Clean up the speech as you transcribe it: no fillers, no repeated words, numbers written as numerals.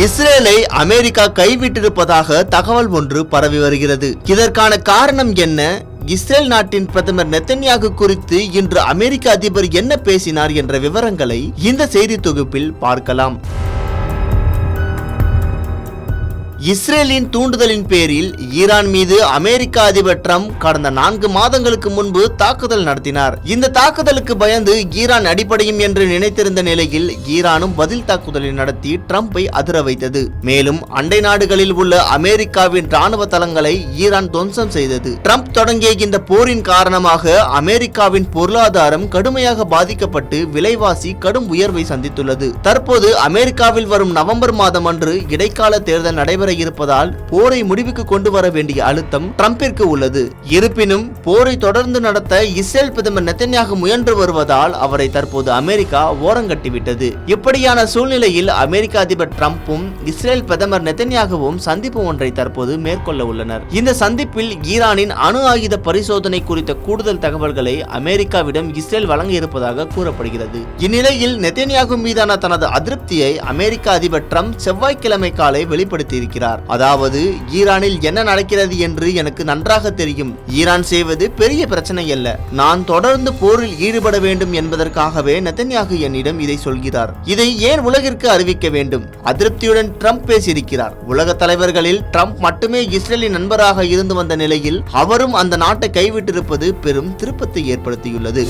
இஸ்ரேலை அமெரிக்கா கைவிட்டிருப்பதாக தகவல் ஒன்று பரவி வருகிறது. இதற்கான காரணம் என்ன? இஸ்ரேல் நாட்டின் பிரதமர் நெத்தன்யாகு குறித்து இன்று அமெரிக்க அதிபர் என்ன பேசினார் என்ற விவரங்களை இந்த செய்தி தொகுப்பில் பார்க்கலாம். இஸ்ரேலின் தூண்டுதலின் பேரில் ஈரான் மீது அமெரிக்க அதிபர் ட்ரம்ப் கடந்த 4 மாதங்களுக்கு முன்பு தாக்குதல் நடத்தினார். இந்த தாக்குதலுக்கு பயந்து ஈரான் அடிபடையும் என்று நினைத்திருந்த நிலையில் ஈரானும் பதில் தாக்குதலை நடத்தி ட்ரம்பை அதிர வைத்தது. மேலும் அண்டை நாடுகளில் உள்ள அமெரிக்காவின் ராணுவ தளங்களை ஈரான் துவம்சம் செய்தது. ட்ரம்ப் தொடங்கிய இந்த போரின் காரணமாக அமெரிக்காவின் பொருளாதாரம் கடுமையாக பாதிக்கப்பட்டு விலைவாசி கடும் உயர்வை சந்தித்துள்ளது. தற்போது அமெரிக்காவில் வரும் நவம்பர் மாதம் அன்று இடைக்கால தேர்தல் நடைபெற இருப்பதால் போரை முடிவுக்கு கொண்டு வர வேண்டிய அழுத்தம் ட்ரம்பிற்கு உள்ளது. இருப்பினும் போரை தொடர்ந்து நடத்த இஸ்ரேல் பிரதமர் நெத்தன்யாகு முயன்று வருவதால் அவரை தற்போது அமெரிக்கா ஓரங்கட்டிவிட்டது. இப்படியான சூழ்நிலையில் அமெரிக்க அதிபர் ட்ரம்பும் இஸ்ரேல் பிரதமர் நெத்தன்யாகுவும் சந்திப்பு ஒன்றை தற்போது மேற்கொள்ள உள்ளனர். இந்த சந்திப்பில் ஈரானின் அணு ஆயுத பரிசோதனை குறித்த கூடுதல் தகவல்களை அமெரிக்காவிடம் இஸ்ரேல் வழங்க இருப்பதாக கூறப்படுகிறது. இந்நிலையில் நெத்தன்யாகு மீதான தனது அதிருப்தியை அமெரிக்க அதிபர் ட்ரம்ப் செவ்வாய்க்கிழமை காலை வெளிப்படுத்தியிருக்கிறார். அதாவது, ஈரானில் என்ன நடக்கிறது என்று எனக்கு நன்றாக தெரியும். ஈரான் செய்வது பெரிய பிரச்சனை அல்ல. நான் தொடர்ந்து போரில் ஈடுபட வேண்டும் என்பதற்காகவே நெத்தன்யாகு என்னிடம் இதை சொல்கிறார். இதை ஏன் உலகிற்கு அறிவிக்க வேண்டும்? அதிருப்தியுடன் ட்ரம்ப் பேசியிருக்கிறார். உலக தலைவர்களில் ட்ரம்ப் மட்டுமே இஸ்ரேலின் நண்பராக இருந்து வந்த நிலையில் அவரும் அந்த நாட்டை கைவிட்டிருப்பது பெரும் திருப்பத்தை ஏற்படுத்தியுள்ளது.